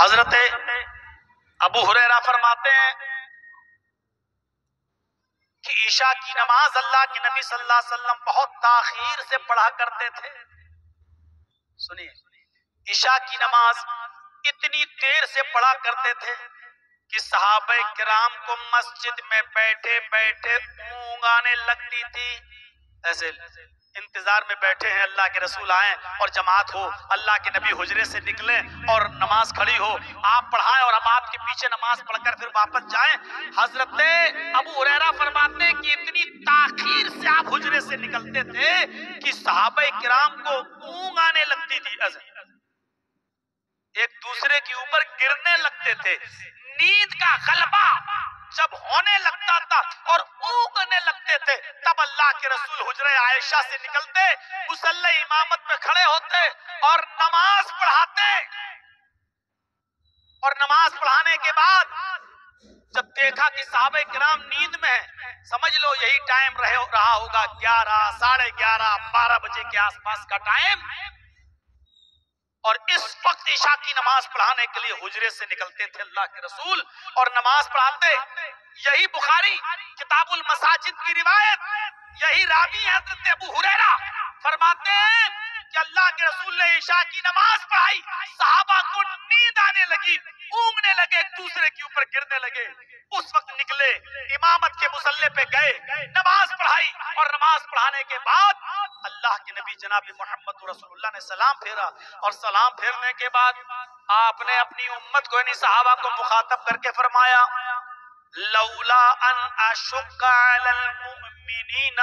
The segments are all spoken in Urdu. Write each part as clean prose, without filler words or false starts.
حضرت ابو ہریرہ فرماتے ہیں کہ عشاء کی نماز اللہ کے نبی صلی اللہ علیہ وسلم بہت تاخیر سے پڑھا کرتے تھے. سنیے، عشاء کی نماز اتنی دیر سے پڑھا کرتے تھے کہ صحابہ کرام کو مسجد میں بیٹھے بیٹھے اونگ آنے لگتی تھی. ایسے انتظار میں بیٹھے ہیں اللہ کے رسول آئیں اور جماعت ہو، اللہ کے نبی حجرے سے نکلیں اور نماز کھڑی ہو، آپ پڑھائیں اور ہم آپ کے پیچھے نماز پڑھ کر پھر واپس جائیں. حضرت ابو ہریرہ فرماتے ہیں کہ اتنی تاخیر سے آپ حجرے سے نکلتے تھے کہ صحابہ کرام کو اونگ آنے لگتی تھی، ایک دوسرے کے اوپر گرنے لگتے تھے. نیند کا غلبہ جب ہونے لگتا تھا اور اونگنے لگتے تھے تب اللہ کے رسول حجرہ عائشہ سے نکلتے، مصلی امامت میں کھڑے ہوتے اور نماز پڑھاتے. اور نماز پڑھانے کے بعد جب دیکھا کہ صحابہ کرام نیند میں ہیں، سمجھ لو یہی ٹائم رہا ہوگا 11، 11:30، 12 بجے کے آس پاس کا ٹائم، اور اس وقت عشاء کی نماز پڑھانے کے لیے حجرے سے نکلتے تھے اللہ کے رسول اور نماز پڑھاتے. یہی بخاری کتاب المساجد کی روایت، یہی راوی حضرت ابو ہریرہ فرماتے ہیں کہ اللہ کے رسول نے عشاء کی نماز پڑھائی، صحابہ کو نیند آنے لگی، اونگنے لگے، ایک دوسرے کے اوپر گرنے لگے. اس وقت نکلے، امامت کے مصلی پہ گئے، نماز پڑھائی اور نماز پڑھانے کے بعد اللہ کے نبی جناب محمد رسول اللہ نے سلام پھیرا، اور سلام پھیرنے کے بعد آپ نے اپنی امت کو یعنی صحابہ کو مخاطب کر کے فرمایا لولا ان اشق علی المؤمنین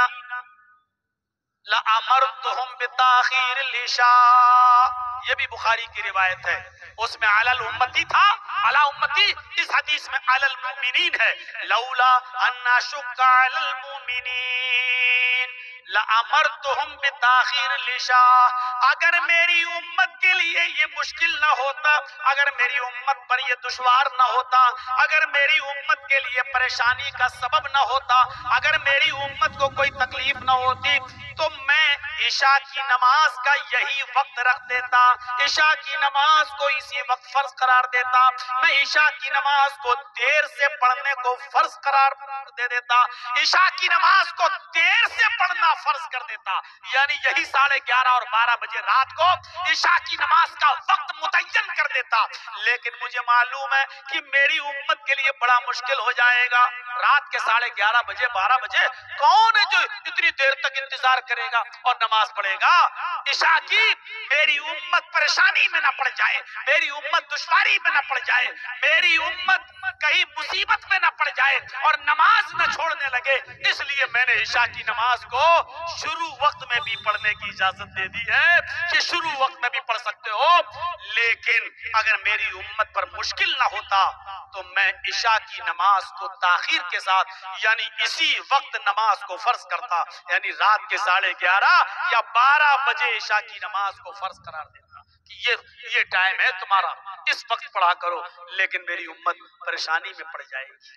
لامرتهم بتاخیر العشاء. یہ بھی بخاری کی روایت ہے، اس میں علی الامتی تھا، علی امتی، اس حدیث میں علی المؤمنین ہے. لولا ان اشق علی المؤمنین لامرتهم بتاخیر العشاء. اگر میری امت کے لیے یہ مشکل نہ ہوتا، اگر میری امت پر یہ دشوار نہ ہوتا، اگر میری امت کے لیے پریشانی کا سبب نہ ہوتا، اگر میری امت کو کوئی تکلیف نہ ہوتی تو میں عشاء کی نماز کا یہی وقت رکھ دیتا، عشاء کی نماز کو اسی وقت فرض قرار دیتا، میں عشاء کی نماز کو دیر سے پڑھنے کو فرض قرار دے دیتا، عشاء کی نماز کو دیر سے پڑھنا فرض کر دیتا، یعنی یہی 11:30 اور 12 بجے رات کو عشاء کی نماز کا وقت متعین کر دیتا. لیکن مجھے معلوم ہے کہ میری امت کے لیے بڑا مشکل ہو جائے گا، رات کے 11:30 بجے 12 بجے کون ہے جو اتنی دیر تک انتظار کرے گا اور نماز پڑھے گا. عشاء کی میری امت پریشانی میں نہ پڑ جائے، میری امت دشواری میں نہ پڑ جائے، میری امت کہیں مصیبت میں نہ پڑ جائے اور نماز نہ چھوڑنے لگے، اس لیے میں نے عشاء کی نماز کو شروع وقت میں بھی پڑھنے کی اجازت دے دی ہے کہ شروع وقت میں بھی پڑھ سکتے ہو. لیکن اگر میری امت پر مشکل نہ ہوتا تو میں عشاء کی نماز کو تاخیر کے ساتھ یعنی اسی وقت نماز کو فرض کرتا، یعنی رات کے 11:30 یا 12 بجے عشاء کی نماز کو فرض قرار دیتا کہ یہ ٹائم ہے تمہارا، اس وقت پڑھا کرو. لیکن میری امت پریشانی میں پڑ جائے گی.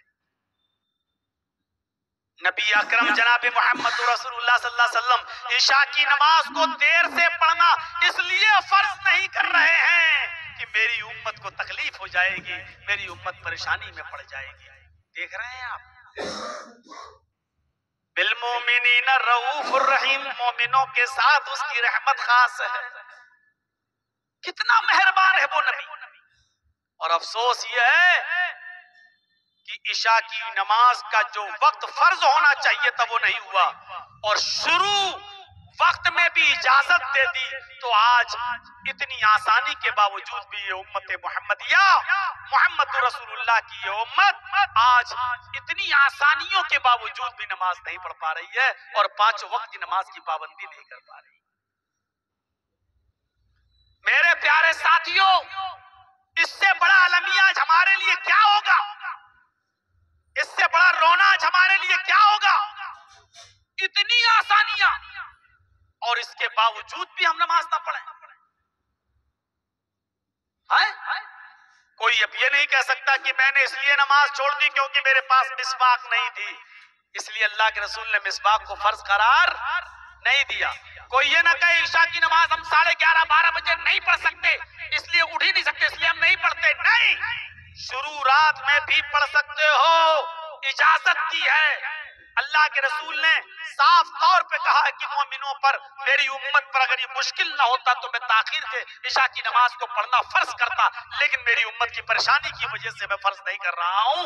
نبی اکرم جناب محمد رسول اللہ صلی اللہ علیہ وسلم عشاء کی نماز کو دیر سے پڑھنا اس لیے فرض نہیں کر رہے ہیں کہ میری امت کو تکلیف ہو جائے گی، میری امت پریشانی میں پڑ جائے گی. دیکھ رہے ہیں آپ، بالمومنین رؤوف الرحیم، مومنوں کے ساتھ اس کی رحمت خاص ہے. کتنا مہربان ہے وہ نبی. اور افسوس یہ ہے کہ عشاء کی نماز کا جو وقت فرض ہونا چاہیے تھا وہ نہیں ہوا، اور شروع وقت میں بھی اجازت دے دی. تو آج اتنی آسانی کے باوجود بھی یہ امت محمدیہ، محمد رسول اللہ کی یہ امت آج اتنی آسانیوں کے باوجود بھی نماز نہیں پڑھ پا رہی ہے اور 5 وقت کی نماز کی پابندی نہیں کر پا رہی. میرے پیارے ساتھیوں، اس سے بڑا المیہ آج ہمارے لیے کیا ہوگا، اس سے بڑا رونا آج ہمارے لیے کیا ہوگا. اتنی آسانیاں اور اس کے باوجود بھی ہم نماز نہ پڑھیں. کوئی اب یہ نہیں کہہ سکتا کہ میں نے اس لیے نماز چھوڑ دی کیونکہ میرے پاس مسواک نہیں تھی، اس لیے اللہ کے رسول نے مسواک کو فرض قرار نہیں دیا. کوئی یہ نہ کہے عشاء کی نماز ہم 11:30 12 بجے نہیں پڑھ سکتے، اس لیے اٹھ ہی نہیں سکتے اس لیے ہم نہیں پڑھتے. نہیں، اجازت دی ہے۔ اللہ کے رسول نے صاف طور پہ کہا کہ مومنوں پر، میری امت پر اگر یہ مشکل نہ ہوتا تو میں تاخیر سے عشاء کی نماز کو پڑھنا فرض کرتا، لیکن میری امت کی پریشانی کی وجہ سے میں فرض نہیں کر رہا ہوں۔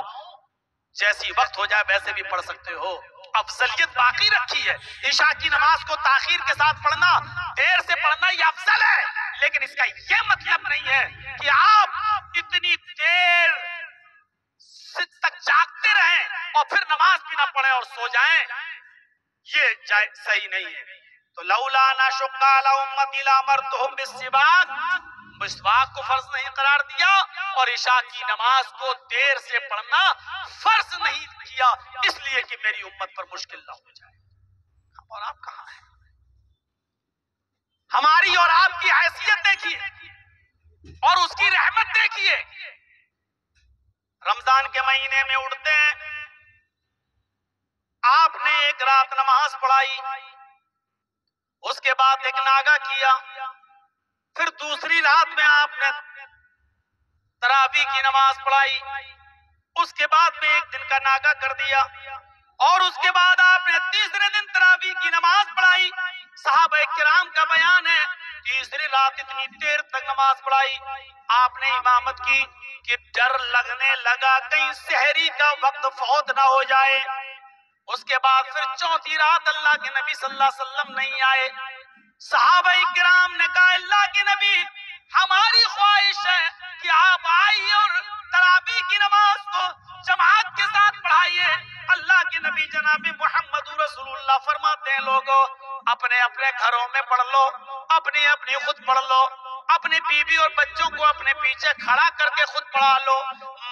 جیسی وقت ہو جائے ویسے بھی پڑھ سکتے ہو، افضلیت باقی رکھی ہے۔ عشاء کی نماز کو تاخیر کے ساتھ پڑھنا، دیر سے پڑھنا یہ افضل ہے، لیکن اس کا یہ مطلب نہیں ہے کہ آپ اتنی دیر تک جاگتے رہیں اور پھر نماز بھی نہ پڑھیں اور سو جائیں، یہ صحیح نہیں ہے۔ تو لولا نشق علی امتی لامرتہم بالسواک، مسواک کو فرض نہیں قرار دیا اور عشاء کی نماز کو دیر سے پڑھنا فرض نہیں کیا، اس لیے کہ میری امت پر مشکل نہ ہو جائے۔ اور آپ کہاں ہیں؟ ہماری اور آپ کی حیثیت دیکھیے اور اس کی رحمت دیکھیے۔ رمضان کے مہینے میں اٹھتے ہیں، آپ نے ایک رات نماز پڑھائی، اس کے بعد ایک ناگا کیا، پھر دوسری رات میں آپ نے تراویح کی نماز پڑھائی، اس کے بعد میں ایک دن کا ناگا کر دیا، اور اس کے بعد آپ نے تیسرے دن تراویح کی نماز پڑھائی۔ صحابہ کرام کا بیان ہے تیسری رات اتنی دیر تک نماز پڑھائی، آپ نے امامت کی کہ ڈر لگنے لگا کہیں سحری کا وقت فوت نہ ہو جائے۔ اس کے بعد پھر چوتھی رات اللہ کے نبی صلی اللہ علیہ وسلم نہیں آئے۔ صحابہ کرام نے کہا اللہ کے نبی ہماری خواہش ہے کہ آپ آئیے اور تراویح کی نماز کو جماعت کے ساتھ پڑھائیے۔ اللہ کے نبی جناب محمد رسول اللہ فرماتے ہیں لوگوں اپنے اپنے گھروں میں پڑھ لو، اپنی اپنی خود پڑھ لو، اپنے بیوی اور بچوں کو اپنے پیچھے کھڑا کر کے خود پڑھا لو،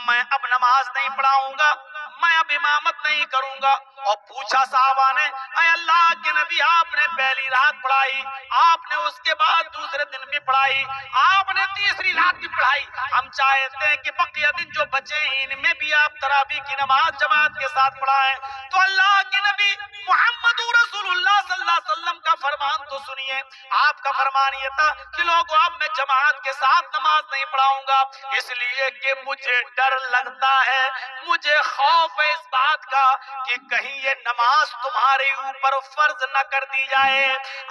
میں اب نماز نہیں پڑھاؤں گا، میں اب امامت نہیں کروں گا۔ اور پوچھا صحابہ نے اے اللہ کے نبی آپ نے پہلی رات پڑھائی، آپ نے اس کے بعد دوسرے دن بھی پڑھائی، آپ نے تیسری رات بھی پڑھائی، ہم چاہتے ہیں کہ بقیہ دن جو بچے ہیں ان میں بھی آپ تراویح کی نماز جماعت کے ساتھ پڑھائیں۔ تو اللہ کے نبی محمد رسول اللہ صلی اللہ علیہ وسلم کا فرمان تو سنیے، آپ کا فرمان یہ تھا کہ لوگوں اب میں جماعت کے ساتھ نماز نہیں پڑھاؤں گا، اس لیے کہ مجھے ڈر لگتا ہے، مجھے خوف ہے اس بات کا کہ کہیں یہ نماز تمہارے اوپر فرض نہ کر دی جائے۔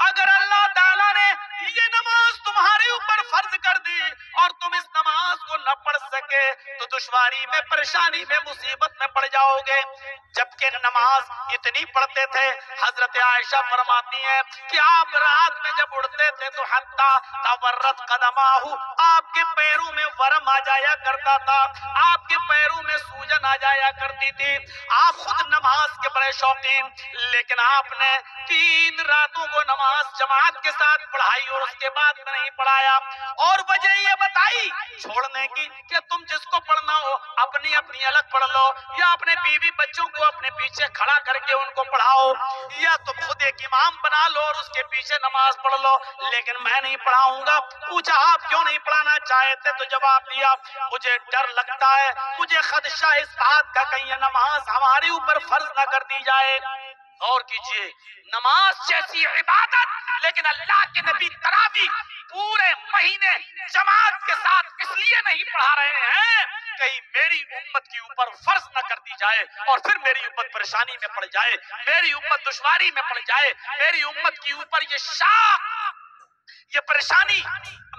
اگر اللہ تعالیٰ نے یہ نماز تمہارے اوپر فرض کر دی اور تم اس نماز کو نہ پڑھ سکے تو دشواری میں، پریشانی میں، مصیبت میں پڑ جاؤ گے۔ جبکہ نماز اتنی پڑھتے تھے، حضرت عائشہ فرماتی ہیں کہ آپ رات میں جب اڑتے تھے تو حتی تورت قدماہ، آپ کے پیروں میں ورم آ جایا کرتا تھا، آپ کے پیروں میں سوجن آ جایا کرتی تھی۔ آپ خود نماز کے بڑے شوقین، لیکن آپ نے 3 راتوں کو نماز جماعت کے ساتھ پڑھائی اور اس کے بعد میں نہیں پڑھایا، اور وجہ یہ بتائی چھوڑنے کی کہ تم جس کو پڑھنا ہو اپنی اپنی الگ پڑھ لو، یا اپنے بیوی بچوں کو اپنے پیچھے کھڑا کر کے ان کو پڑھاؤ، یا تم خود ایک امام بنا لو اور اس کے پیچھے نماز پڑھ لو، لیکن میں نہیں پڑھاؤں گا۔ پوچھا آپ کیوں نہیں پڑھانا چاہتے تو جواب دیا مجھے ڈر لگتا ہے، مجھے خدشہ اس بات کا کہیں یہ نماز ہمارے اوپر فرض نہ کر دی جائے۔ غور کیجئے، نماز جیسی عبادت، لیکن اللہ کے نبی تراویح پورے مہینے جماعت کے ساتھ اس لیے نہیں پڑھا رہے ہیں کہیں میری امت کی اوپر فرض نہ کر دی جائے اور پھر میری امت پریشانی میں پڑ جائے، میری امت دشواری میں پڑ جائے، میری امت کی اوپر یہ شاق، یہ پریشانی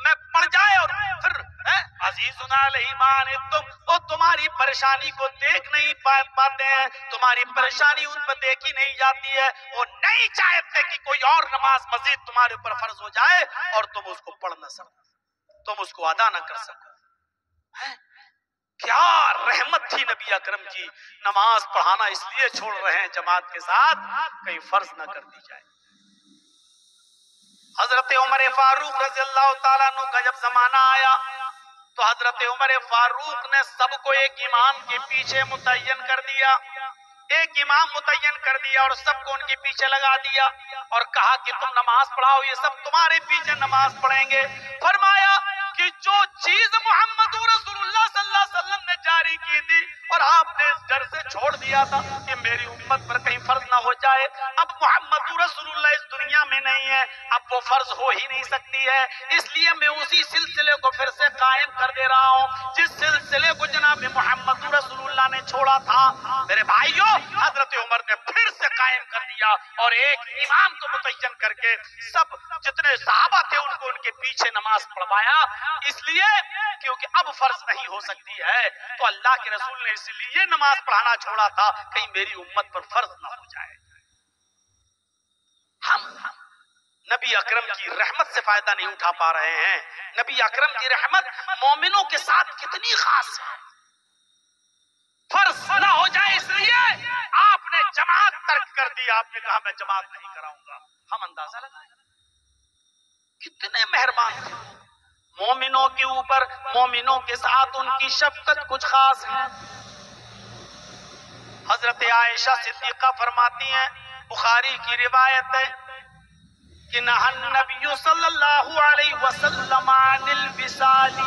میں پڑ جائے اور پھر عزیزنا علیہ ما عنتم، وہ تمہاری پریشانی کو دیکھ نہیں پاتے ہیں، تمہاری پریشانی ان پر دیکھی نہیں جاتی ہے، وہ نہیں چاہتے کہ کوئی اور نماز مزید تمہارے اوپر فرض ہو جائے اور تم اس کو پڑھ نہ سکو، تم اس کو ادا نہ کر سکو۔ کیا رحمت تھی نبی اکرم کی، نماز پڑھانا اس لیے چھوڑ رہے ہیں جماعت کے ساتھ کہیں فرض نہ کر دی جائے۔ حضرت عمر فاروق رضی اللہ تعالیٰ عنہ کا جب زمانہ آیا تو حضرت عمر فاروق نے سب کو ایک امام کے پیچھے متعین کر دیا، ایک امام متعین کر دیا اور سب کو ان کے پیچھے لگا دیا اور کہا کہ تم نماز پڑھاؤ، یہ سب تمہارے پیچھے نماز پڑھیں گے۔ فرمایا کہ جو چیز محمد رسول اللہ صلی اللہ علیہ وسلم نے جاری کی تھی اور آپ نے اس ڈر سے چھوڑ دیا تھا کہ میری امت پر کہیں فرض نہ ہو جائے، اب محمد رسول اللہ اس دنیا میں نہیں ہے، اب وہ فرض ہو ہی نہیں سکتی ہے، اس لیے میں اسی سلسلے کو پھر سے قائم کر دے رہا ہوں جس سلسلے کو جناب محمد رسول اللہ نے چھوڑا تھا۔ میرے بھائیوں، حضرت عمر نے پھر سے قائم کر دیا اور ایک امام کو متعین کر کے سب جتنے صحابہ تھے ان کو ان کے پیچھے نماز پڑھوایا، اس لیے کیونکہ اب فرض نہیں ہو سکتی ہے، تو اللہ کے رسول نے اس لیے نماز پڑھانا چھوڑا تھا کہیں میری امت پر فرض نہ ہو جائے۔ ہم نبی اکرم کی رحمت سے فائدہ نہیں اٹھا پا رہے ہیں۔ نبی اکرم کی رحمت مومنوں کے ساتھ کتنی خاص ہے، فرض نہ ہو جائے اس لیے آپ نے جماعت ترک کر دی، آپ نے کہا میں جماعت نہیں کراؤں گا۔ ہم اندازہ لگائیں کتنے مہربان تھے مومنوں کے اوپر، مومنوں کے ساتھ ان کی شفقت کچھ خاص ہے۔ حضرت عائشہ صدیقہ فرماتی ہیں، بخاری کی روایت ہے کہ نہى النبی صلی اللہ علیہ وسلم عن الوصال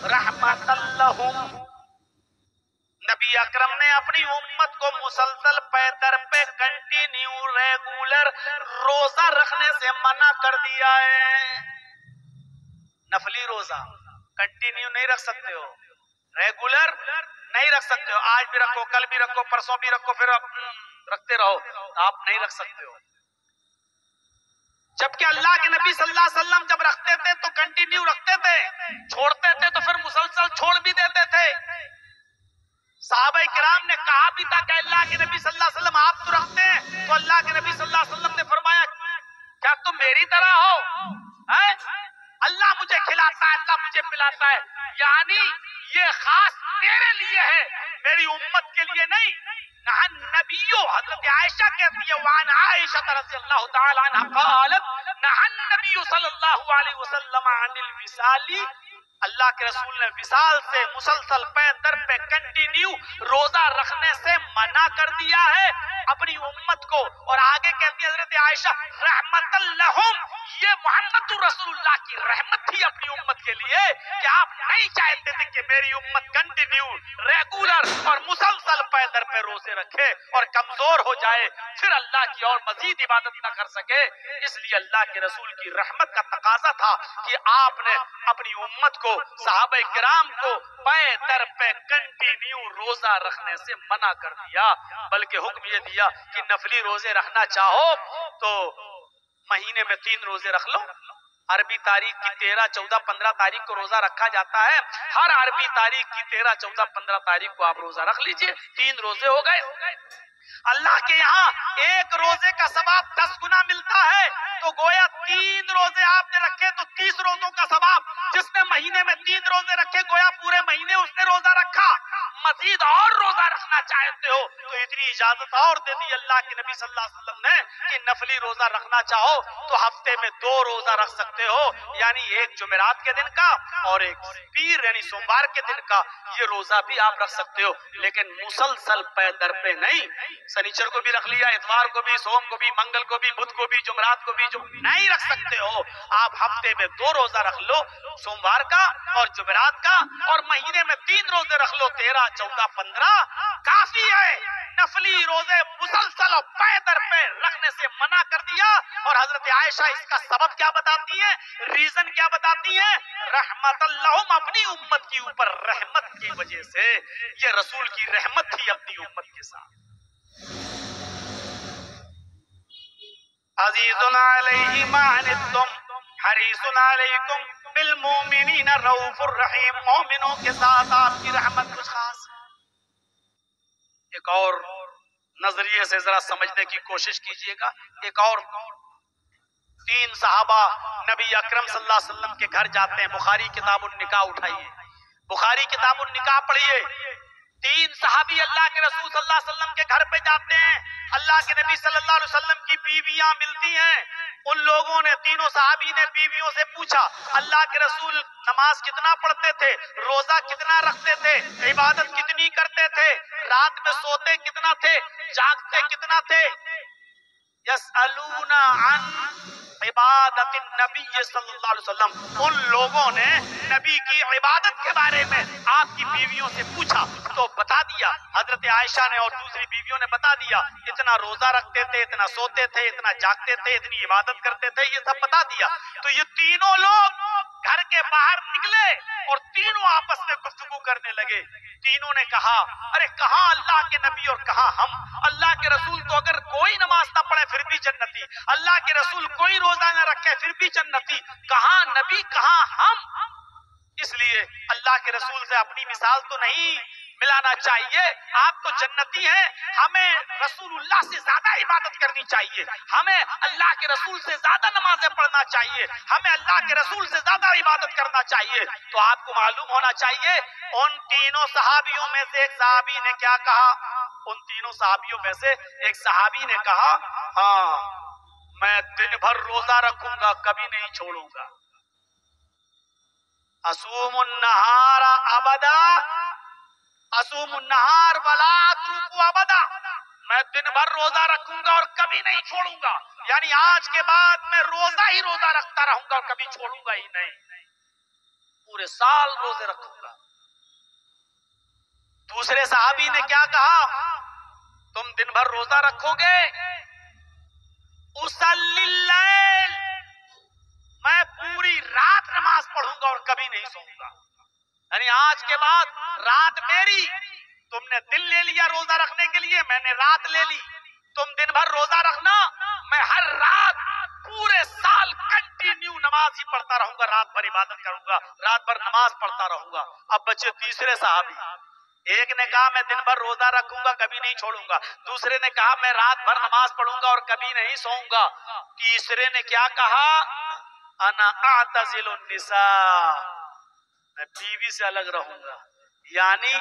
رحمۃ لهم، نبی اکرم نے اپنی امت کو مسلسل پے در پہ کنٹینیو ریگولر روزہ رکھنے سے منع کر دیا ہے۔ نفلی روزہ کنٹینیو نہیں رکھ سکتے ہو، ریگولر نہیں رکھ سکتے ہو، آج بھی رکھو، کل بھی رکھو، پرسوں بھی رکھو، پھر رکھتے رہو، آپ نہیں رکھ سکتے ہو۔ جبکہ اللہ کے نبی صلی اللہ علیہ وسلم جب رکھتے تھے تو کنٹینیو رکھتے تھے، چھوڑتے تھے تو پھر مسلسل چھوڑ بھی دیتے تھے۔ صحابہ کرام نے کہا بھی تھا کہ اللہ کے نبی صلی اللہ علیہ وسلم آپ تو رکھتے ہیں، تو اللہ کے نبی صلی اللہ علیہ وسلم نے فرمایا کیا تم میری طرح ہو؟ اللہ مجھے کھلاتا ہے، اللہ مجھے پلاتا ہے، یعنی یہ خاص تیرے لیے ہے، میری امت کے لیے نہیں۔ نہى النبی، حضرت عائشہ کہتی ہے وعن عائشہ رضی اللہ تعالی عنہ قالت نہى النبی صلی اللہ علیہ وسلم عن الوصال، اللہ کے رسول نے وصال سے مسلسل پے در پہ کنٹینیو روزہ رکھنے سے منع کر دیا ہے اپنی امت کو۔ اور آگے کہتی ہے حضرت عائشہ رحمت لہم، یہ محمد رسول اللہ کی رحمت تھی اپنی امت کے لیے کہ آپ نہیں چاہتے تھے کہ میری امت کنٹینیو ریگولر اور مسلسل پے در پہ روزے رکھے اور کمزور ہو جائے، پھر اللہ کی اور مزید عبادت نہ کر سکے۔ اس لیے اللہ کے رسول کی رحمت کا تقاضا تھا کہ آپ نے اپنی امت کو، صحابہ کرام کو پے در پہ کنٹینیو روزہ رکھنے سے منع کر دیا، بلکہ حکم یہ دیا کہ نفلی روزے رکھنا چاہو تو مہینے میں 3 روزے رکھ لو۔ عربی تاریخ کی 13، 14، 15 تاریخ کو روزہ رکھا جاتا ہے، ہر عربی تاریخ کی 13، 14، 15 تاریخ کو آپ روزہ رکھ لیجئے، 3 روزے ہو گئے۔ اللہ کے یہاں ایک روزے کا ثواب 10 گنا ملتا ہے، تو گویا 3 روزے آپ نے رکھے تو 30 روزوں کا ثواب، جس نے مہینے میں 3 روزے رکھے گویا پورے مہینے اس نے روزہ رکھا۔ مزید اور روزہ رکھنا چاہتے ہو تو اتنی اجازت اور دے دی اللہ کے نبی صلی اللہ علیہ وسلم نے کہ نفلی روزہ رکھنا چاہو تو ہفتے میں 2 روزہ رکھ سکتے ہو، یعنی ایک جمعرات کے دن کا اور ایک پیر یعنی سوموار کے دن کا، یہ روزہ بھی آپ رکھ سکتے ہو، لیکن مسلسل پے در پہ نہیں۔ سنیچر کو بھی رکھ لیا، اتوار کو بھی، سوم کو بھی، منگل کو بھی، بدھ کو بھی، جمعرات کو بھی، جو نہیں رکھ سکتے ہو آپ ہفتے میں 2 روزہ رکھ لو، سوموار کا اور جمعرات کا، اور مہینے میں 3 روزے رکھ لو، 13، 14، 15 کافی ہے۔ نفلی روزے مسلسل اور پے در پہ رکھنے سے منع کر دیا۔ اور حضرت عائشہ اس کا سبب کیا بتاتی ہیں، ریزن کیا بتاتی ہیں؟ رحمت اللہم، اپنی امت کی اوپر رحمت کی وجہ سے، یہ رسول کی رحمت تھی اپنی امت کے ساتھ۔ عزیز علیہ ما عنتم حریص علیکم بالمؤمنین رؤوف الرحیم، مومنوں کے ساتھ آپ کی رحمت کچھ خاص ہے۔ ایک اور نظریے سے ذرا سمجھنے کی کوشش کیجئے گا۔ ایک اور 3 صحابہ نبی اکرم صلی اللہ علیہ وسلم کے گھر جاتے ہیں، بخاری کتاب النکاح اٹھائیے، بخاری کتاب النکاح پڑھیے۔ 3 صحابی اللہ کے رسول صلی اللہ علیہ وسلم کے گھر پہ جاتے ہیں، اللہ کے نبی صلی اللہ علیہ وسلم کی بیویاں ملتی ہیں، ان لوگوں نے، تینوں صحابی نے بیویوں سے پوچھا اللہ کے رسول نماز کتنا پڑھتے تھے، روزہ کتنا رکھتے تھے، عبادت کتنی کرتے تھے، رات میں سوتے کتنا تھے، جاگتے کتنا تھے؟ یسألون عن عبادت النبی صلی اللہ علیہ وسلم، ان لوگوں نے نبی کی عبادت کے بارے میں آپ کی بیویوں سے پوچھا تو بتا دیا، حضرت عائشہ نے اور دوسری بیویوں نے بتا دیا، اتنا روزہ رکھتے تھے، اتنا سوتے تھے، اتنا جاگتے تھے، اتنی عبادت کرتے تھے، یہ سب بتا دیا۔ تو یہ تینوں لوگ گھر کے باہر نکلے اور تینوں آپس میں گفتگو کرنے لگے۔ تینوں نے کہا ارے کہاں اللہ کے نبی اور کہاں ہم؟ اللہ کے رسول تو اگر کوئی نماز نہ پڑھے پھر بھی جنتی، اللہ کے رسول کوئی روزہ نہ رکھے پھر بھی جنتی، کہاں نبی کہاں ہم؟ اس لیے اللہ کے رسول سے اپنی مثال تو نہیں ملانا چاہیے، آپ تو جنتی ہیں، ہمیں رسول اللہ سے زیادہ عبادت کرنی چاہیے، ہمیں اللہ کے رسول سے زیادہ نمازیں پڑھنا چاہیے، ہمیں اللہ کے رسول سے زیادہ عبادت کرنا چاہیے۔ تو آپ کو معلوم ہونا چاہیے ان تینوں صحابیوں میں سے ایک صحابی نے کیا کہا؟ ان تینوں صحابیوں میں سے ایک صحابی نے کہا ہاں میں دن بھر روزہ رکھوں گا، کبھی نہیں چھوڑوں گا، اصوم النہار ابدا، اصوم النہار ولا اترک ابدا، میں دن بھر روزہ رکھوں گا اور کبھی نہیں چھوڑوں گا، یعنی آج کے بعد میں روزہ ہی روزہ رکھتا رہوں گا اور کبھی چھوڑوں گا ہی نہیں، پورے سال روزے رکھوں گا۔ دوسرے صحابی نے کیا کہا؟ تم دن بھر روزہ رکھو گے، اصلی اللیل، میں پوری رات نماز پڑھوں گا اور کبھی نہیں سوؤں گا، یعنی آج کے بعد رات میری، تم نے دن لے لیا روزہ رکھنے کے لیے، میں نے رات لے لی، تم دن بھر روزہ رکھنا، میں ہر رات پورے سال کنٹینیو نماز ہی پڑھتا رہوں گا، رات بھر عبادت کروں گا، رات بھر نماز پڑھتا رہوں گا۔ اب بچے تیسرے صحابی، ایک نے کہا میں دن بھر روزہ رکھوں گا کبھی نہیں چھوڑوں گا، دوسرے نے کہا میں رات بھر نماز پڑھوں گا اور کبھی نہیں سوؤں گا، تیسرے نے کیا کہا؟ انا اعتزل النساء، میں بیوی سے الگ رہوں گا، یعنی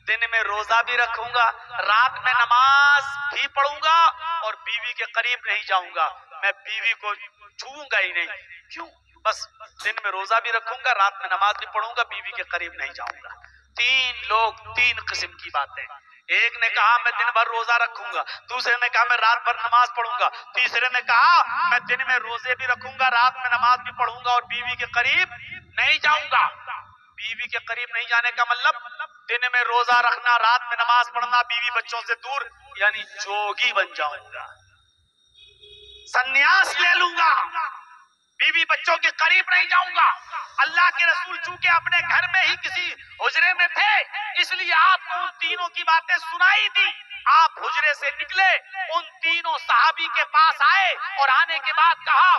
دن میں روزہ بھی رکھوں گا، رات میں نماز بھی پڑھوں گا اور بیوی کے قریب نہیں جاؤں گا، میں بیوی کو چھوؤں گا ہی نہیں، کیوں؟ بس دن میں روزہ بھی رکھوں گا، رات میں نماز بھی پڑھوں گا، بیوی کے قریب نہیں جاؤں گا۔ تین لوگ تین قسم کی باتیں، ایک نے کہا میں دن بھر روزہ رکھوں گا، دوسرے نے کہا میں رات بھر نماز پڑھوں گا، تیسرے نے کہا میں دن میں روزے بھی رکھوں گا، رات میں نماز بھی پڑھوں گا اور بیوی کے قریب نہیں جاؤں گا۔ بیوی کے قریب نہیں جانے کا مطلب دن میں روزہ رکھنا، رات میں نماز پڑھنا، بیوی بچوں سے دور، یعنی جوگی بن جاؤں گا، سنیاس لے لوں گا، بیوی بچوں کے قریب نہیں جاؤں گا۔ اللہ کے رسول چونکہ اپنے گھر میں ہی کسی حجرے میں تھے، اس لیے آپ کو ان تینوں کی باتیں سنائی دی۔ آپ حجرے سے نکلے، ان تینوں صحابی کے پاس آئے اور آنے کے بعد کہا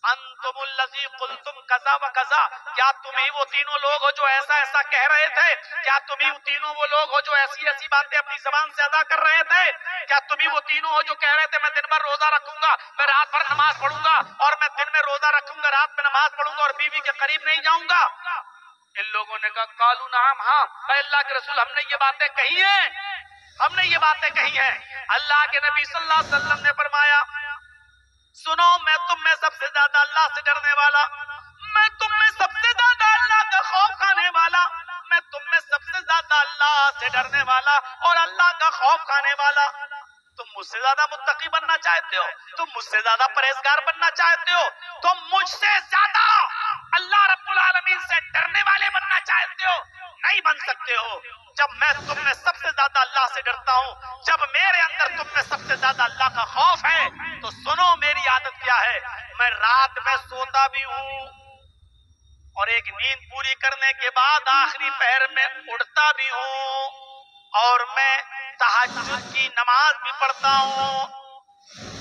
انتم الذی قلتم کذا و کذا، کیا تم ہی وہ تینوں لوگ ہو جو ایسا ایسا کہہ رہے تھے؟ کیا تم ہی وہ تینوں وہ لوگ ہو جو ایسی ایسی باتیں اپنی زبان سے ادا کر رہے تھے؟ کیا تم ہی وہ تینوں ہو جو کہہ رہے تھے میں دن بھر روزہ رکھوں گا، میں رات بھر نماز پڑھوں گا، اور میں دن میں روزہ رکھوں گا، رات میں نماز پڑھوں گا اور بیوی کے قریب نہیں جاؤں گا؟ ان لوگوں نے کہا قالوا نعم، ہاں اے اللہ کے رسول ہم نے یہ باتیں کہی ہیں، ہم نے یہ باتیں کہی ہیں۔ اللہ کے نبی صلی اللہ علیہ وسلم نے فرمایا سنو، میں تم میں سب سے زیادہ اللہ سے ڈرنے والا، میں تم میں سب سے زیادہ اللہ کا خوف کھانے والا، میں تم میں سب سے زیادہ اللہ سے ڈرنے والا اور اللہ کا خوف کھانے والا۔ تم مجھ سے زیادہ متقی بننا چاہتے ہو، تم مجھ سے زیادہ پرہیزگار بننا چاہتے ہو، تم مجھ سے زیادہ اللہ رب العالمین سے ڈرنے والے بننا چاہتے ہو، نہیں بن سکتے ہو۔ جب میں تم میں سب سے زیادہ اللہ سے ڈرتا ہوں، جب میرے اندر تم میں سب سے زیادہ اللہ کا خوف ہے، تو سنو میری عادت کیا ہے، میں رات میں سوتا بھی ہوں اور ایک نیند پوری کرنے کے بعد آخری پہر میں اٹھتا بھی ہوں، اور میں تہجد کی نماز بھی پڑھتا ہوں،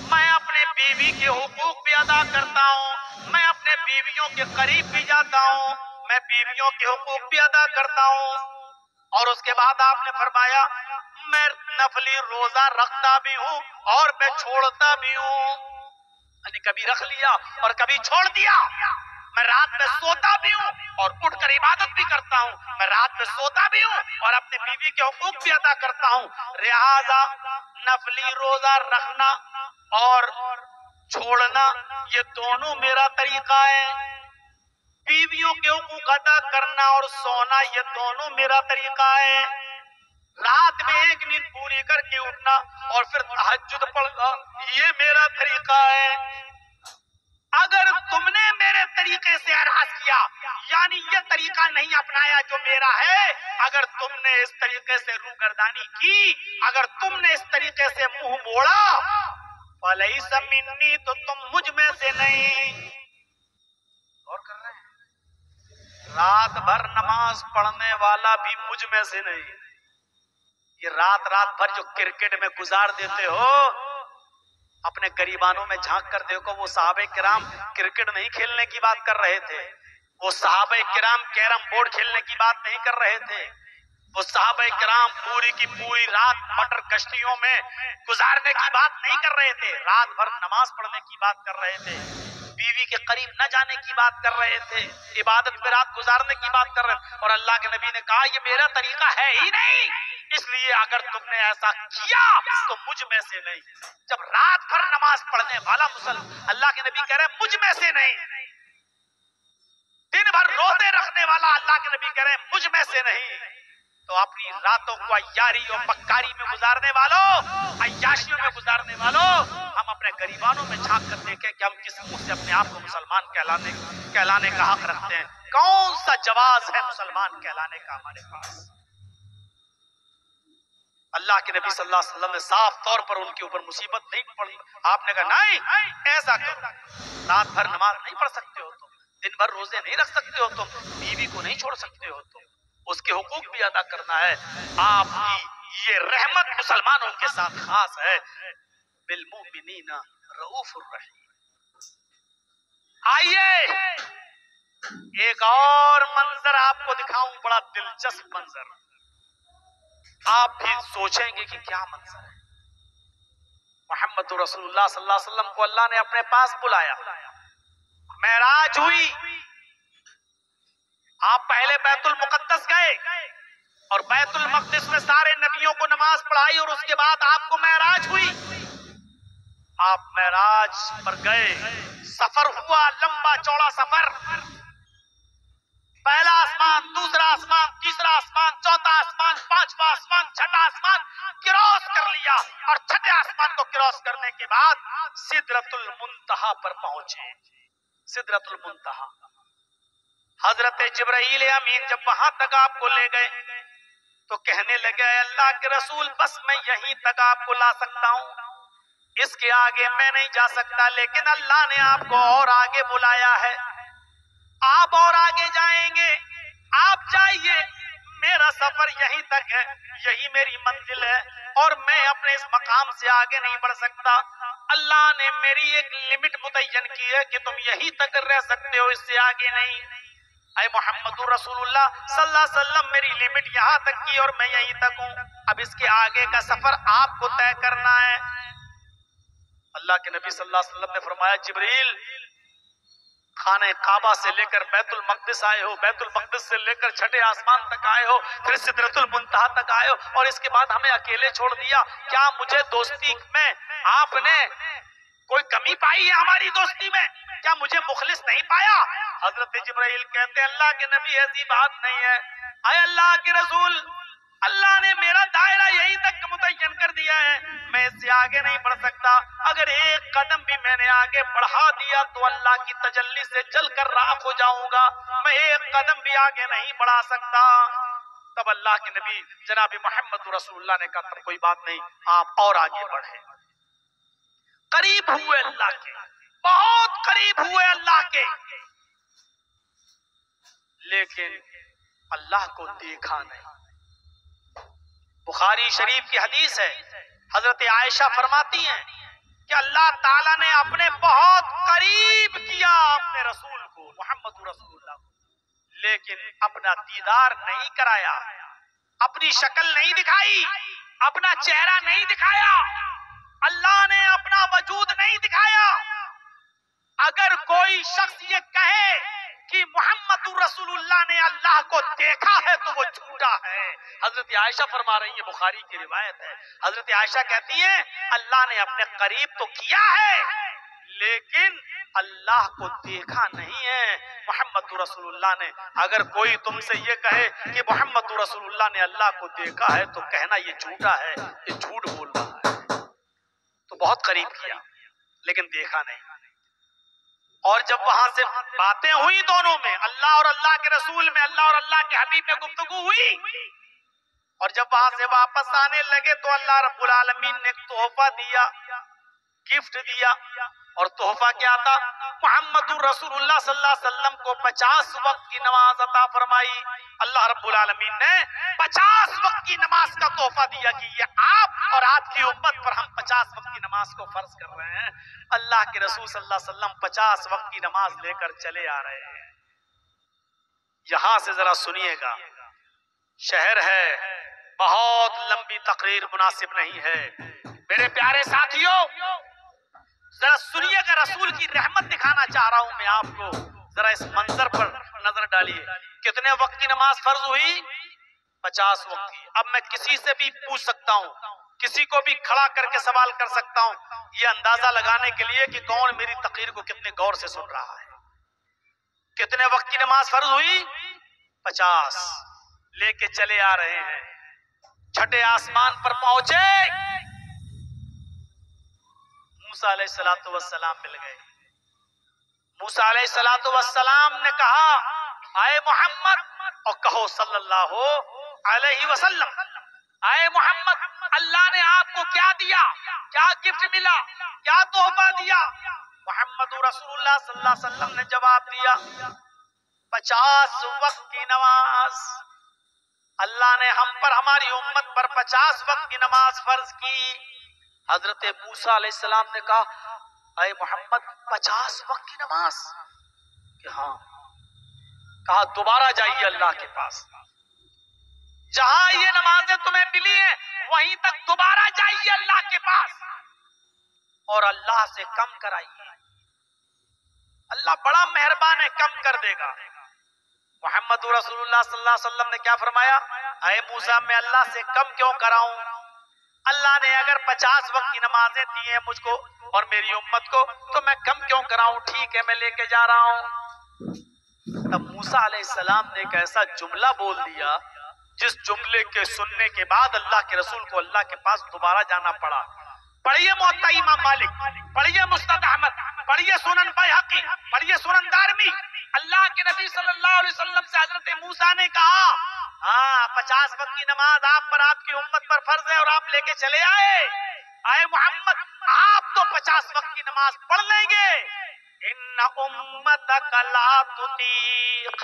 میں اپنے بیوی کے حقوق بھی ادا کرتا ہوں، میں اپنے بیویوں کے قریب بھی جاتا ہوں، میں بیویوں کے حقوق بھی ادا کرتا ہوں۔ اور اس کے بعد آپ نے فرمایا میں نفلی روزہ رکھتا بھی ہوں اور میں چھوڑتا بھی ہوں، یعنی کبھی رکھ لیا اور کبھی چھوڑ دیا، میں رات میں سوتا بھی ہوں اور اٹھ کر عبادت بھی کرتا ہوں، میں رات میں سوتا بھی ہوں اور اپنے بیوی کے حقوق بھی ادا کرتا ہوں۔ لہذا نفلی روزہ رکھنا اور چھوڑنا یہ دونوں میرا طریقہ ہے، بیویوں کے حقوق ادا کرنا اور سونا یہ دونوں میرا طریقہ ہے، رات میں ایک نیند پوری کر کے اٹھنا اور پھر تہجد پڑھنا یہ میرا طریقہ ہے۔ اگر تم نے میرے طریقے سے اعراض کیا یعنی یہ طریقہ نہیں اپنایا جو میرا ہے. اگر تم نے اس طریقے سے روگردانی کی، اگر تم نے اس طریقے سے منہ موڑا، فَلَيْسَ مِنِّي، تو تم مجھ میں سے نہیں. اور کر رہے ہیں رات بھر نماز پڑھنے والا بھی مجھ میں سے نہیں. یہ رات بھر جو کرکٹ میں گزار دیتے ہو، اپنے گریبانوں میں جھانک کر دیکھو. وہ صحابہ کرام کرکٹ نہیں کھیلنے کی بات کر رہے تھے، وہ صحابہ کرام کیرم بورڈ کھیلنے کی بات نہیں کر رہے تھے، وہ صحابہ کرام پوری کی پوری رات موٹر کشتیوں میں گزارنے کی بات نہیں کر رہے تھے، رات بھر نماز پڑھنے کی بات کر رہے تھے، بیوی کے قریب نہ جانے کی بات کر رہے تھے، عبادت میں رات گزارنے کی بات کر رہے تھے. اور اللہ کے نبی نے کہا یہ میرا طریقہ ہے ہی نہیں، اس لیے اگر تم نے ایسا کیا تو مجھ میں سے نہیں. جب رات بھر نماز پڑھنے والا مسلمان، اللہ کے نبی کہہ رہے ہیں مجھ میں سے نہیں. دن بھر روزے رکھنے والا، اللہ کے نبی کہہ رہے ہیں مجھ میں سے نہیں. تو اپنی راتوں کو عیاری اور مکاری میں گزارنے والوں، عیاشیوں میں گزارنے والوں، ہم اپنے گریبانوں میں جھانک کر دیکھیں کہ ہم کس منہ سے اپنے آپ کو مسلمان کہلانے کا حق رکھتے ہیں. کون سا جواز ہے مسلمان کہلانے کا ہمارے پاس؟ اللہ کے نبی صلی اللہ علیہ وسلم نے صاف طور پر ان کے اوپر مصیبت نہیں پڑی. آپ نے کہا نہیں ایسا کرو، رات بھر نماز نہیں پڑھ سکتے ہو تم، دن بھر روزے نہیں رکھ سکتے ہو تم، بیوی کو نہیں چھوڑ سکتے ہو تم، اس کے حقوق بھی ادا کرنا ہے. آپ کی یہ رحمت مسلمانوں کے ساتھ خاص ہے. بالمؤمنین رؤوف الرحیم. آئیے ایک اور منظر آپ کو دکھاؤں، بڑا دلچسپ منظر. آپ بھی سوچیں گے کہ کیا منظر ہے. محمد رسول اللہ صلی اللہ علیہ وسلم کو اللہ نے اپنے پاس بلایا، معراج ہوئی. آپ پہلے بیت المقدس گئے اور بیت المقدس میں سارے نبیوں کو نماز پڑھائی، اور اس کے بعد آپ کو معراج ہوئی. آپ معراج پر گئے، سفر ہوا، لمبا چوڑا سفر. پہلا آسمان، دوسرا آسمان، تیسرا آسمان، چوتھا آسمان، پانچواں آسمان، چھٹا آسمان کراس کر لیا. اور چھٹے آسمان کو کراس کرنے کے بعد سدرۃ المنتہا پر پہنچے. سدرۃ المنتہا، حضرت جبرائیل امین جب وہاں تک آپ کو لے گئے تو کہنے لگے اے اللہ کے رسول بس میں یہیں تک آپ کو لا سکتا ہوں، اس کے آگے میں نہیں جا سکتا. لیکن اللہ نے آپ کو اور آگے بلایا ہے، آپ اور آگے جائیں گے، آپ جائیے، میرا سفر یہیں تک ہے، یہی میری منزل ہے، اور میں اپنے اس مقام سے آگے نہیں بڑھ سکتا. اللہ نے میری ایک لمٹ متعین کی ہے کہ تم یہیں تک رہ سکتے ہو، اس سے آگے نہیں. اے محمد رسول اللہ صلی اللہ علیہ وسلم، میری لمٹ یہاں تک کی اور میں یہیں تک ہوں، اب اس کے آگے کا سفر آپ کو طے کرنا ہے. اللہ کے نبی صلی اللہ علیہ وسلم نے فرمایا جبریل، خانہ کعبہ سے لے کر بیت المقدس آئے ہو، بیت المقدس سے لے کر چھٹے آسمان تک آئے ہو، پھر سدرۃ المنتہا تک آئے ہو، اور اس کے بعد ہمیں اکیلے چھوڑ دیا. کیا مجھے دوستی میں آپ نے کوئی کمی پائی ہے؟ ہماری دوستی میں کیا مجھے مخلص نہیں پایا؟ حضرت جبرائیل کہتے ہیں اللہ کے نبی ایسی بات نہیں ہے. اے اللہ کے رسول، اللہ نے میرا دائرہ یہی تک متعین کر دیا ہے، میں اس سے آگے نہیں بڑھ سکتا. اگر ایک قدم بھی میں نے آگے بڑھا دیا تو اللہ کی تجلی سے جل کر راکھ ہو جاؤں گا، میں ایک قدم بھی آگے نہیں بڑھا سکتا. تب اللہ کے نبی جناب محمد رسول اللہ نے کہا تب کوئی بات نہیں، آپ اور آگے بڑھیں. قریب ہوئے اللہ کے، بہت قریب ہوئے اللہ کے، لیکن اللہ کو دیکھا نہیں. بخاری شریف کی حدیث ہے، حضرت عائشہ فرماتی ہیں کہ اللہ تعالیٰ نے اپنے بہت قریب کیا اپنے رسول کو، محمد رسول اللہ کو، لیکن اپنا دیدار نہیں کرایا، اپنی شکل نہیں دکھائی، اپنا چہرہ نہیں دکھایا، اللہ نے اپنا وجود نہیں دکھایا. اگر کوئی شخص یہ کہے کہ محمد رسول اللہ نے اللہ کو دیکھا ہے تو وہ جھوٹا ہے. حضرت عائشہ فرما رہی ہے، بخاری کی روایت ہے، حضرت عائشہ کہتی ہیں اللہ نے اپنے قریب تو کیا ہے لیکن اللہ کو دیکھا نہیں ہے محمد رسول اللہ نے. اگر کوئی تم سے یہ کہے کہ محمد رسول اللہ نے اللہ کو دیکھا ہے تو کہنا یہ جھوٹا ہے، یہ جھوٹ بول رہا ہے. تو بہت قریب کیا لیکن دیکھا نہیں. اور جب وہاں سے باتیں ہوئی دونوں میں، اللہ اور اللہ کے رسول میں، اللہ اور اللہ کے حبیب میں گفتگو ہوئی، اور جب وہاں سے واپس آنے لگے تو اللہ رب العالمین نے ایک تحفہ دیا، گفٹ دیا، اور تحفہ کیا تھا؟ محمد رسول اللہ صلی اللہ علیہ وسلم کو 50 وقت کی نماز عطا فرمائی۔ اللہ رب العالمین نے 50 وقت کی نماز کا تحفہ دیا کہ یہ آپ اور آپ کی امت پر ہم 50 وقت کی نماز کو فرض کر رہے ہیں۔ اللہ کے رسول صلی اللہ علیہ وسلم 50 وقت کی نماز لے کر چلے آ رہے ہیں۔ یہاں سے ذرا سنیے گا، شہر ہے، بہت لمبی تقریر مناسب نہیں ہے، میرے پیارے ساتھیوں ذرا سنیے گا، رسول کی رحمت دکھانا چاہ رہا ہوں میں آپ کو، ذرا اس منظر پر نظر ڈالیے۔ کتنے وقت کی نماز فرض ہوئی؟ 50 وقت کی۔ اب میں کسی سے بھی پوچھ سکتا ہوں، کسی کو بھی کھڑا کر کے سوال کر سکتا ہوں، یہ اندازہ لگانے کے لیے کہ کون میری تقریر کو کتنے غور سے سن رہا ہے۔ کتنے وقت کی نماز فرض ہوئی؟ 50۔ لے کے چلے آ رہے ہیں، چھٹے آسمان پر پہنچے، موسیٰ علیہ السلام مل گئے۔ موسیٰ علیہ السلام نے کہا اے محمد، اور کہو صلی اللہ علیہ وسلم، اے محمد اللہ نے آپ کو کیا دیا، کیا گفٹ ملا، کیا تحفہ دیا؟ محمد رسول اللہ صلی اللہ علیہ وسلم نے جواب دیا 50 وقت کی نماز۔ اللہ نے ہم پر، ہماری امت پر 50 وقت کی نماز فرض کی۔ حضرت موسیٰ علیہ السلام نے کہا اے محمد 50 وقت کی نماز؟ کہ ہاں۔ کہا دوبارہ جائیے اللہ کے پاس، جہاں یہ نمازیں تمہیں ملی ہیں وہیں تک دوبارہ جائیے اللہ کے پاس اور اللہ سے کم کرائیے، اللہ بڑا مہربان ہے، کم کر دے گا۔ محمد رسول اللہ صلی اللہ علیہ وسلم نے کیا فرمایا؟ اے موسیٰ میں اللہ سے کم کیوں کراؤں؟ اللہ نے اگر 50 وقت کی نمازیں دی ہیں مجھ کو اور میری امت کو تو میں کم کیوں کراؤں؟ ٹھیک ہے میں لے کے جا رہا ہوں۔ تب موسیٰ علیہ السلام نے ایک ایسا جملہ بول دیا جس جملے کے سننے کے بعد اللہ کے رسول کو اللہ کے پاس دوبارہ جانا پڑا۔ پڑھیے موطا امام مالک، پڑھیے مستد احمد، پڑھیے سنن بیہقی، پڑھیے سنن دارمی۔ اللہ کے نبی صلی اللہ علیہ وسلم سے حضرت موسیٰ نے کہا ہاں 50 وقت کی نماز آپ پر، آپ کی امت پر فرض ہے اور آپ لے کے چلے آئے۔ اے محمد آپ تو 50 وقت کی نماز پڑھ لیں گے، ان امتک لا تطیق،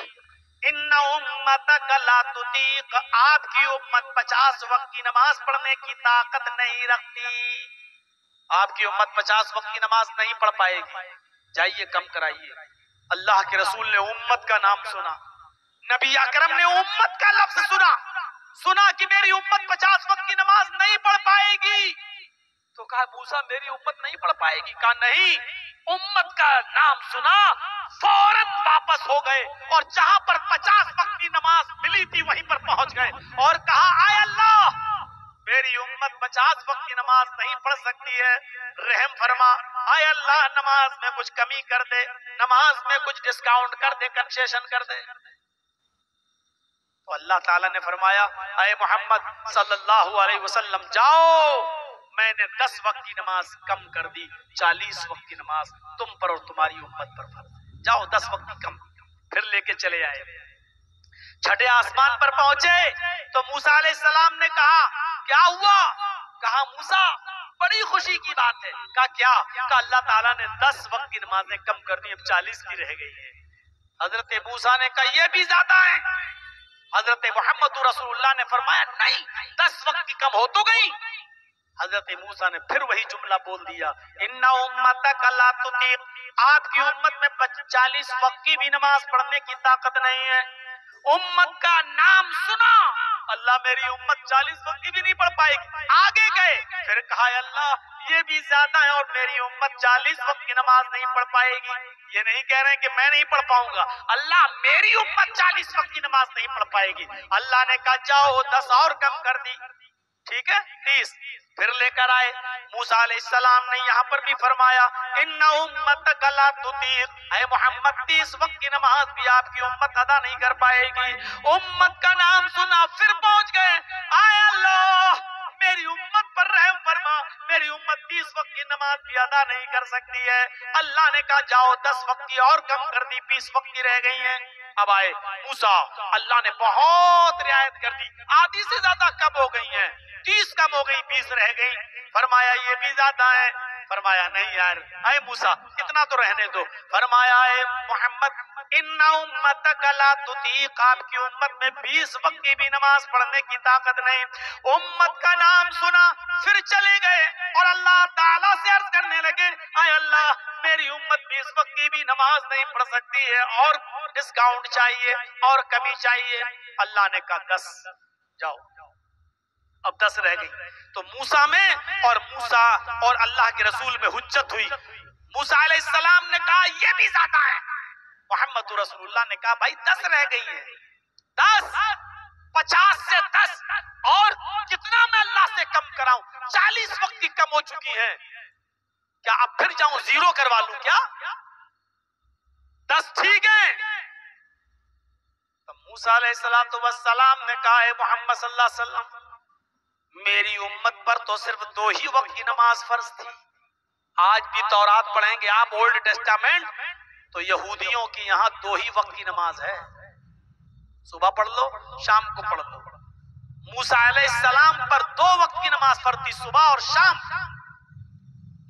ان امتک لا تطیق، آپ کی امت 50 وقت کی نماز پڑھنے کی طاقت نہیں رکھتی، آپ کی امت 50 وقت کی نماز نہیں پڑھ پائے گی، جائیے کم کرائیے۔ اللہ کے رسول نے امت کا نام سنا، نبی اکرم نے امت کا لفظ سنا کہ میری امت 50 وقت کی نماز نہیں پڑھ پائے گی، تو کہا موسیٰ میری امت نہیں پڑھ پائے گی؟ کہا نہیں، امت کا نام سنا فوراً واپس ہو گئے اور جہاں پر 50 وقت کی نماز ملی تھی وہیں پر پہنچ گئے اور کہا اے اللہ میری امت 50 وقت کی نماز نہیں پڑھ سکتی ہے، رحم فرما، اے اللہ نماز میں کچھ کمی کر دے، نماز میں کچھ ڈسکاؤنٹ کر دے، کنسیشن کر دے۔ تو اللہ تعالیٰ نے فرمایا اے محمد صلی اللہ علیہ وسلم جاؤ، میں نے 10 وقت کی نماز کم کر دی، 40 وقت کی نماز تم پر اور تمہاری امت پر فرض، جاؤ 10 وقت کی کم۔ پھر لے کے چلے آئے، چھٹے آسمان پر پہنچے تو موسیٰ علیہ السلام نے کہا کیا ہوا؟ کہا موسیٰ بڑی خوشی کی بات ہے۔ کہا کیا؟ کہا اللہ تعالیٰ نے 10 وقت کی نمازیں کم کر دی، اب 40 کی رہ گئی ہے۔ حضرت موسیٰ نے کہا یہ بھی زیادہ ہے۔ حضرت محمد رسول اللہ نے فرمایا نہیں، 10 وقت کی کم ہو تو گئی۔ حضرت موسیٰ نے پھر وہی جملہ بول دیا ان امتک لا تطیق، آپ کی امت میں 40 وقت کی بھی نماز پڑھنے کی طاقت نہیں ہے۔ امت کا نام سنا، اللہ میری امت 40 وقت کی بھی نہیں پڑھ پائے گی، آگے گئے پھر کہا اللہ یہ بھی زیادہ ہے اور میری امت 40 وقت کی نماز نہیں پڑھ پائے گی۔ یہ نہیں کہہ رہے کہ میں نہیں پڑھ پاؤں گا، اللہ میری امت 40 وقت کی نماز نہیں پڑھ پائے گی۔ اللہ نے کہا جاؤ 10 اور کم کر دی، ٹھیک ہے 30۔ پھر لے کر آئے، موسیٰ علیہ السلام نے یہاں پر بھی فرمایا ان امتک لا تطیق، اے محمد 30 وقت کی نماز بھی آپ کی امت ادا نہیں کر پائے گی۔ امت کا نام سنا پھر پہنچ گئے، اے اللہ میری امت پر رحم فرما، میری امت 30 وقت کی نماز بھی ادا نہیں کر سکتی ہے۔ اللہ نے کہا جاؤ 10 وقت کی اور کم کر دی، 20 وقت کی رہ گئی ہیں۔ اب آئے موسیٰ، اللہ نے بہت رعایت کر دی، آدھی سے زیادہ کم ہو گئی ہیں، 30 کم ہو گئی، 20 رہ گئی۔ فرمایا یہ بھی زیادہ ہے۔ فرمایا نہیں یار، اے موسیٰ اتنا تو رہنے دو۔ فرمایا اے محمد ان امتک لا تطیق، آپ کی امت میں 20 وقت کی بھی نماز پڑھنے کی طاقت نہیں۔ امت کا نام سنا، پھر چلے گئے اور اللہ تعالیٰ سے عرض کرنے لگے اے اللہ میری امت 20 وقت کی بھی نماز نہیں پڑھ سکتی ہے، اور ڈسکاؤنٹ چاہیے اور کمی چاہیے۔ اللہ نے کہا 10 جاؤ، اب 10 رہ گئی۔ تو موسیٰ میں اور موسیٰ اور اللہ کے رسول میں حجت ہوئی۔ موسیٰ علیہ السلام نے کہا یہ بھی زیادہ ہے، محمد رسول اللہ نے کہا بھائی 10 رہ گئی ہیں، 10 50 سے 10 اور کتنا میں اللہ سے کم کراؤں، 40 وقت کی کم ہو چکی ہیں، کیا اب پھر جاؤں زیرو کروا لوں کیا؟ 10 ٹھیک ہے۔ تو موسیٰ علیہ السلام نے کہا اے محمد صلی اللہ علیہ وسلم میری امت پر تو صرف 2 ہی وقت کی نماز فرض تھی، آج بھی تورات پڑھیں گے آپ اولڈ ٹیسٹامنٹ تو یہودیوں کی یہاں 2 ہی وقت کی نماز ہے، صبح پڑھ لو شام کو پڑھ لو۔ موسیٰ علیہ السلام پر 2 وقت کی نماز فرض تھی، صبح اور شام۔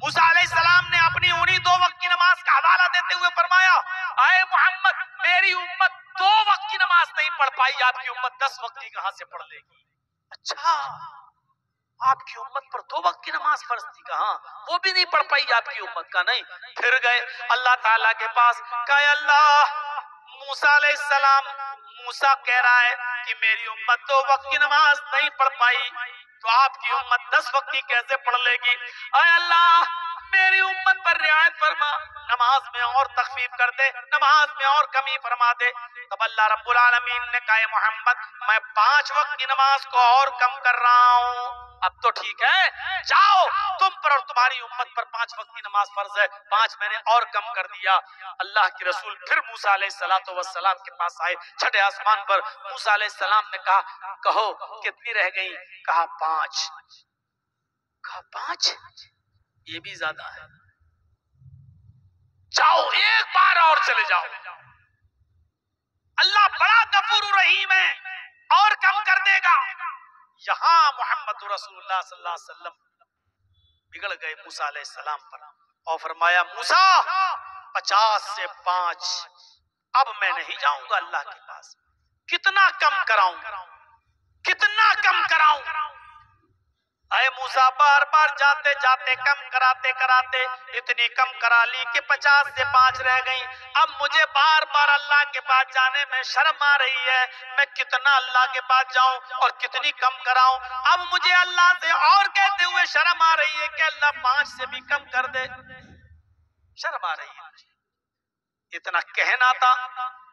موسیٰ علیہ السلام نے اپنی انہی 2 وقت کی نماز کا حوالہ دیتے ہوئے فرمایا اے محمد میری امت 2 وقت کی نماز نہیں پڑھ پائی، آپ کی امت 10 وقت کی کہاں سے پڑھ لے گی؟ اچھا آپ کی امت پر 2 وقت کی نماز فرض تھی، کہاں وہ بھی نہیں پڑھ پائی آپ کی امت کا؟ نہیں۔ پھر گئے اللہ تعالیٰ کے پاس، کہا اللہ موسیٰ علیہ السلام، موسیٰ کہہ رہا ہے کہ میری امت 2 وقت کی نماز نہیں پڑھ پائی، تو آپ کی امت 10 وقت کی کیسے پڑھ لے گی؟ اے اللہ میری امت پر رعایت فرما، نماز میں اور تخفیف کر دے، نماز میں اور کمی فرما دے۔ تب اللہ رب العالمین نے کہا محمد میں 5 وقت کی نماز کو اور کم کر رہا ہوں، اب تو ٹھیک ہے، جاؤ تم پر اور تمہاری امت پر 5 وقت کی نماز فرض ہے، 5 میں نے اور کم کر دیا۔ اللہ کے رسول پھر موسیٰ علیہ السلام کے پاس آئے، چھٹے آسمان پر۔ موسیٰ علیہ السلام نے کہا کہو کتنی رہ گئی؟ کہا 5۔ کہا 5 یہ بھی زیادہ ہے، جاؤ ایک بار اور چلے جاؤ، اللہ بڑا غفور رحیم ہے اور کم کر دے گا۔ یہاں محمد رسول اللہ صلی اللہ علیہ وسلم بگڑ گئے موسیٰ علیہ السلام پر اور فرمایا موسیٰ 50 سے 5 اب میں نہیں جاؤں گا اللہ کے پاس، کتنا کم کراؤں، کتنا کم کراؤں؟ اے موسیٰ بار بار جاتے جاتے کم کراتے کراتے اتنی کم کرا لی کہ 50 سے 5 رہ گئیں، اب مجھے بار بار اللہ کے پاس جانے میں شرم آ رہی ہے، میں کتنا اللہ کے پاس جاؤں اور کتنی کم کراؤں؟ اب مجھے اللہ سے اور کہتے ہوئے شرم آ رہی ہے کہ اللہ 5 سے بھی کم کر دے، شرم آ رہی ہے۔ اتنا کہنا تھا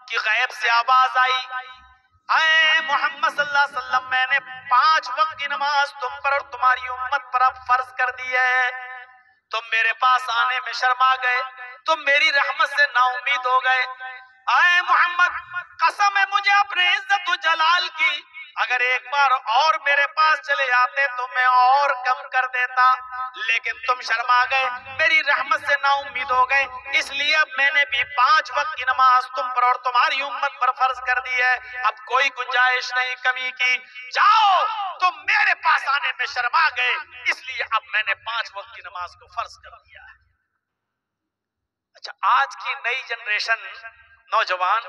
کہ غیب سے آواز آئی اے محمد صلی اللہ علیہ وسلم میں نے 5 وقت کی نماز تم پر اور تمہاری امت پر اب فرض کر دی ہے، تم میرے پاس آنے میں شرما گئے، تم میری رحمت سے نا امید ہو گئے۔ اے محمد قسم ہے مجھے اپنے عزت و جلال کی، اگر ایک بار اور میرے پاس چلے جاتے تو میں اور کم کر دیتا، لیکن تم شرما گئے، میری رحمت سے نا امید ہو گئے، اس لیے اب میں نے بھی 5 وقت کی نماز تم پر اور تمہاری امت پر فرض کر دی ہے، اب کوئی گنجائش نہیں کمی کی، جاؤ تم میرے پاس آنے میں شرما گئے، اس لیے اب میں نے 5 وقت کی نماز کو فرض کر دیا ہے۔ اچھا آج کی نئی جنریشن نوجوان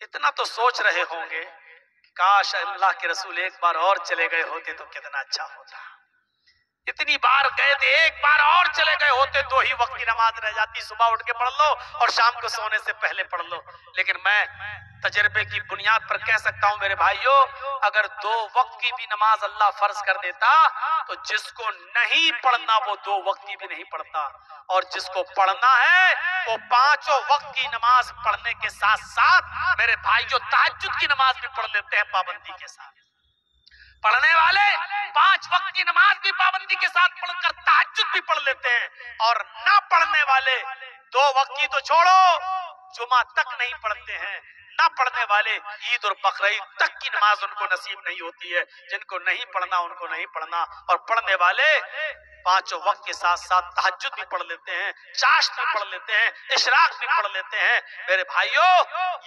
اتنا تو سوچ رہے ہوں گے کاش اللہ کے رسول ایک بار اور چلے گئے ہوتے تو کتنا اچھا ہوتا، اتنی بار گئے تھے ایک بار اور چلے گئے ہوتے 2 ہی وقت کی نماز رہ جاتی، صبح اٹھ کے پڑھ لو اور شام کو سونے سے پہلے پڑھ لو۔ لیکن میں تجربے کی بنیاد پر کہہ سکتا ہوں میرے بھائیو، اگر 2 وقت کی بھی نماز اللہ فرض کر دیتا تو جس کو نہیں پڑھنا وہ 2 وقت کی بھی نہیں پڑھتا، اور جس کو پڑھنا ہے وہ 5 وقت کی نماز پڑھنے کے ساتھ ساتھ میرے بھائی جو تہجد کی نماز بھی پڑھ لیتے ہیں پابندی کے ساتھ، پڑھنے والے 5 وقت کی نماز بھی پابندی کے ساتھ پڑھ کر تہجد بھی پڑھ لیتے ہیں، اور نہ پڑھنے والے 2 وقت کی تو چھوڑو جمعہ تک نہیں پڑھتے ہیں، نہ پڑھنے والے عید اور بقرعید تک کی نماز ان کو نصیب نہیں ہوتی ہے، جن کو نہیں پڑھنا ان کو نہیں پڑھنا، اور پڑھنے والے پانچوں وقت کے ساتھ ساتھ تہجد بھی پڑھ لیتے ہیں، چاشت بھی پڑھ لیتے ہیں، اشراق بھی پڑھ لیتے ہیں۔ میرے بھائیوں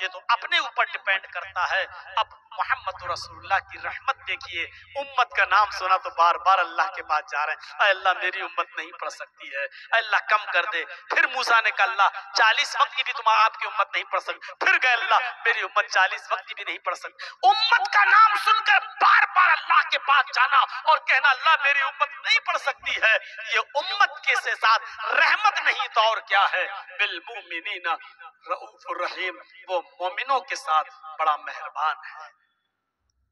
یہ تو اپنے اوپر ڈیپینڈ کرتا ہے۔ اب محمد رسول اللہ کی رحمت دیکھیے، امت کا نام سنا تو بار بار اللہ کے پاس جا رہے ہیں، اے اللہ میری امت نہیں پڑھ سکتی ہے، اے اللہ کم کر دے۔ پھر موسیٰ نے کہا اللہ 40 وقت کی بھی تم آپ کی امت نہیں پڑھ سکتی، پھر کہ اللہ میری امت 40 وقت کی بھی نہیں پڑھ سکتی۔ امت کا نام سن کر بار بار اللہ کے پاس جانا اور کہنا اللہ میری امت نہیں پڑھ سکتی ہے، یہ امت کے ساتھ رحمت نہیں تو اور کیا ہے۔ بالمؤمنین رؤوف الرحیم، وہ مومنوں کے ساتھ بڑا مہربان ہے۔